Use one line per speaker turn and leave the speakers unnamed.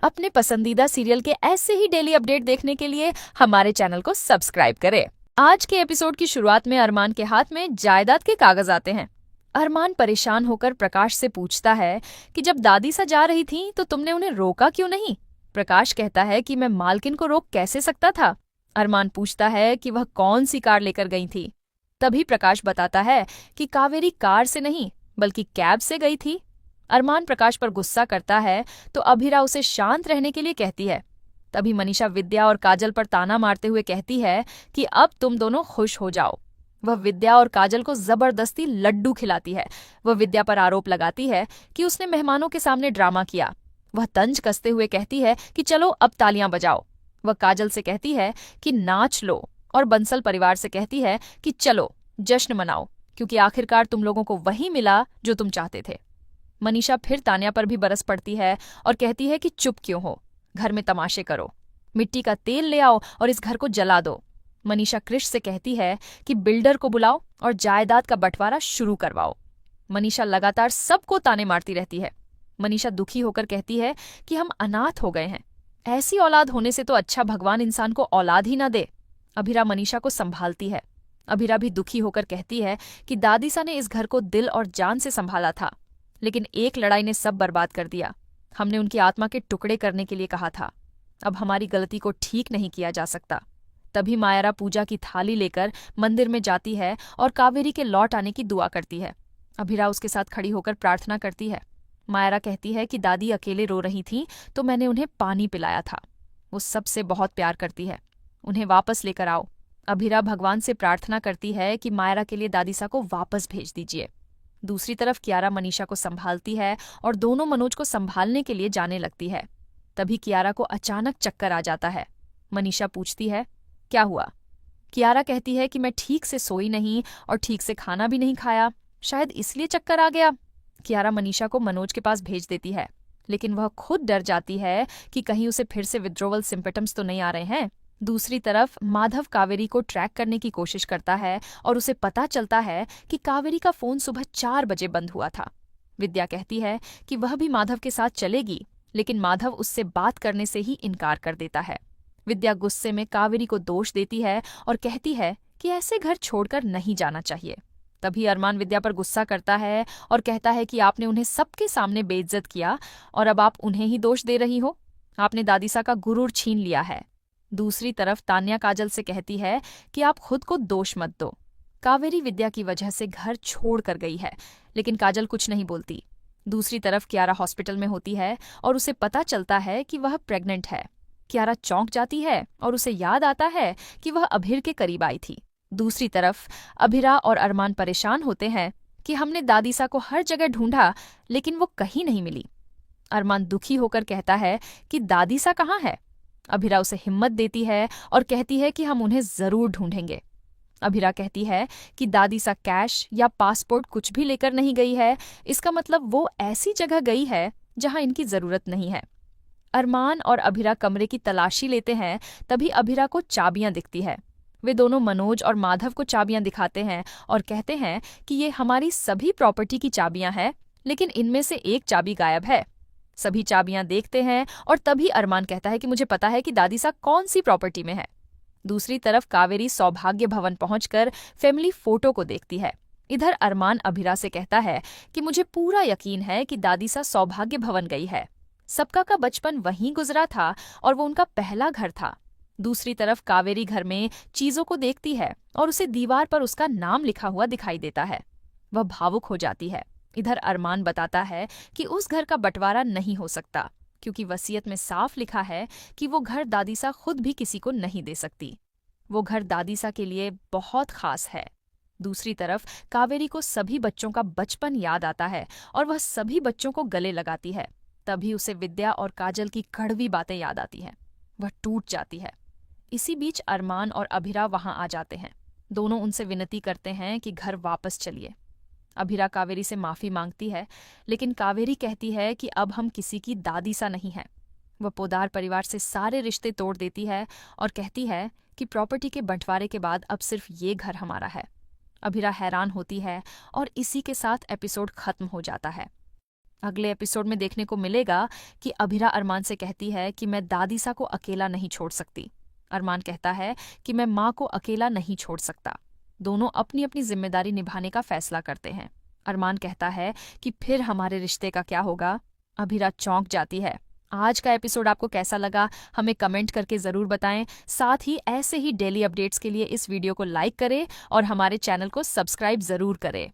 अपने पसंदीदा सीरियल के ऐसे ही डेली अपडेट देखने के लिए हमारे चैनल को सब्सक्राइब करें। आज के एपिसोड की शुरुआत में अरमान के हाथ में जायदाद के कागज आते हैं। अरमान परेशान होकर प्रकाश से पूछता है कि जब दादी सा जा रही थी तो तुमने उन्हें रोका क्यों नहीं। प्रकाश कहता है कि मैं मालकिन को रोक कैसे सकता था। अरमान पूछता है कि वह कौन सी कार लेकर गई थी। तभी प्रकाश बताता है कि कावेरी कार से नहीं बल्कि कैब से गई थी। अरमान प्रकाश पर गुस्सा करता है तो अभिरा उसे शांत रहने के लिए कहती है। तभी मनीषा विद्या और काजल पर ताना मारते हुए कहती है कि अब तुम दोनों खुश हो जाओ। वह विद्या और काजल को जबरदस्ती लड्डू खिलाती है। वह विद्या पर आरोप लगाती है कि उसने मेहमानों के सामने ड्रामा किया। वह तंज कसते हुए कहती है कि चलो अब तालियां बजाओ। वह काजल से कहती है कि नाच लो और बंसल परिवार से कहती है कि चलो जश्न मनाओ, क्योंकि आखिरकार तुम लोगों को वही मिला जो तुम चाहते थे। मनीषा फिर तान्या पर भी बरस पड़ती है और कहती है कि चुप क्यों हो, घर में तमाशे करो, मिट्टी का तेल ले आओ और इस घर को जला दो। मनीषा कृष से कहती है कि बिल्डर को बुलाओ और जायदाद का बंटवारा शुरू करवाओ। मनीषा लगातार सबको ताने मारती रहती है। मनीषा दुखी होकर कहती है कि हम अनाथ हो गए हैं, ऐसी औलाद होने से तो अच्छा भगवान इंसान को औलाद ही न दे। अभिरा मनीषा को संभालती है। अभिरा भी दुखी होकर कहती है कि दादीसा ने इस घर को दिल और जान से संभाला था, लेकिन एक लड़ाई ने सब बर्बाद कर दिया। हमने उनकी आत्मा के टुकड़े करने के लिए कहा था। अब हमारी गलती को ठीक नहीं किया जा सकता। तभी मायरा पूजा की थाली लेकर मंदिर में जाती है और कावेरी के लौट आने की दुआ करती है। अभिरा उसके साथ खड़ी होकर प्रार्थना करती है। मायरा कहती है कि दादी अकेले रो रही थीं तो मैंने उन्हें पानी पिलाया था। वो सबसे बहुत प्यार करती है, उन्हें वापस लेकर आओ। अभिरा भगवान से प्रार्थना करती है कि मायरा के लिए दादीसा को वापस भेज दीजिए। दूसरी तरफ कियारा मनीषा को संभालती है और दोनों मनोज को संभालने के लिए जाने लगती है। तभी कियारा को अचानक चक्कर आ जाता है। मनीषा पूछती है क्या हुआ। कियारा कहती है कि मैं ठीक से सोई नहीं और ठीक से खाना भी नहीं खाया, शायद इसलिए चक्कर आ गया। कियारा मनीषा को मनोज के पास भेज देती है, लेकिन वह खुद डर जाती है कि कहीं उसे फिर से विथड्रॉवल सिम्पटम्स तो नहीं आ रहे हैं। दूसरी तरफ माधव कावेरी को ट्रैक करने की कोशिश करता है और उसे पता चलता है कि कावेरी का फोन सुबह 4 बजे बंद हुआ था। विद्या कहती है कि वह भी माधव के साथ चलेगी, लेकिन माधव उससे बात करने से ही इनकार कर देता है। विद्या गुस्से में कावेरी को दोष देती है और कहती है कि ऐसे घर छोड़कर नहीं जाना चाहिए। तभी अरमान विद्या पर गुस्सा करता है और कहता है कि आपने उन्हें सबके सामने बेइज्जत किया और अब आप उन्हें ही दोष दे रही हो। आपने दादीसा का गुरूर छीन लिया है। दूसरी तरफ तान्या काजल से कहती है कि आप खुद को दोष मत दो। कावेरी विद्या की वजह से घर छोड़ कर गई है, लेकिन काजल कुछ नहीं बोलती। दूसरी तरफ कियारा हॉस्पिटल में होती है और उसे पता चलता है कि वह प्रेग्नेंट है। कियारा चौंक जाती है और उसे याद आता है कि वह अभिर के करीब आई थी। दूसरी तरफ अभिरा और अरमान परेशान होते हैं कि हमने दादीसा को हर जगह ढूंढा, लेकिन वो कहीं नहीं मिली। अरमान दुखी होकर कहता है कि दादीसा कहाँ है। अभिरा उसे हिम्मत देती है और कहती है कि हम उन्हें जरूर ढूंढेंगे। अभिरा कहती है कि दादीसा कैश या पासपोर्ट कुछ भी लेकर नहीं गई है, इसका मतलब वो ऐसी जगह गई है जहां इनकी जरूरत नहीं है। अरमान और अभिरा कमरे की तलाशी लेते हैं, तभी अभिरा को चाबियां दिखती है। वे दोनों मनोज और माधव को चाबियां दिखाते हैं और कहते हैं कि ये हमारी सभी प्रॉपर्टी की चाबियां हैं, लेकिन इनमें से एक चाबी गायब है। सभी चाबियां देखते हैं और तभी अरमान कहता है कि मुझे पता है कि दादीसा कौन सी प्रॉपर्टी में है। दूसरी तरफ कावेरी सौभाग्य भवन पहुंचकर फैमिली फोटो को देखती है। इधर अरमान अभिरा से कहता है कि मुझे पूरा यकीन है कि दादीसा सौभाग्य भवन गई है। सबका का बचपन वहीं गुजरा था और वो उनका पहला घर था। दूसरी तरफ कावेरी घर में चीजों को देखती है और उसे दीवार पर उसका नाम लिखा हुआ दिखाई देता है। वह भावुक हो जाती है। इधर अरमान बताता है कि उस घर का बंटवारा नहीं हो सकता, क्योंकि वसीयत में साफ लिखा है कि वो घर दादीसा खुद भी किसी को नहीं दे सकती। वो घर दादीसा के लिए बहुत खास है। दूसरी तरफ कावेरी को सभी बच्चों का बचपन याद आता है और वह सभी बच्चों को गले लगाती है। तभी उसे विद्या और काजल की कड़वी बातें याद आती हैं। वह टूट जाती है। इसी बीच अरमान और अभिरा वहां आ जाते हैं। दोनों उनसे विनती करते हैं कि घर वापस चलिए। अभिरा कावेरी से माफी मांगती है, लेकिन कावेरी कहती है कि अब हम किसी की दादी सा नहीं है। वह पोदार परिवार से सारे रिश्ते तोड़ देती है और कहती है कि प्रॉपर्टी के बंटवारे के बाद अब सिर्फ ये घर हमारा है। अभिरा हैरान होती है और इसी के साथ एपिसोड खत्म हो जाता है। अगले एपिसोड में देखने को मिलेगा कि अभिरा अरमान से कहती है कि मैं दादीसा को अकेला नहीं छोड़ सकती। अरमान कहता है कि मैं माँ को अकेला नहीं छोड़ सकता। दोनों अपनी अपनी जिम्मेदारी निभाने का फैसला करते हैं। अरमान कहता है कि फिर हमारे रिश्ते का क्या होगा। अभिरा चौंक जाती है। आज का एपिसोड आपको कैसा लगा हमें कमेंट करके जरूर बताएं। साथ ही ऐसे ही डेली अपडेट्स के लिए इस वीडियो को लाइक करें और हमारे चैनल को सब्सक्राइब जरूर करें।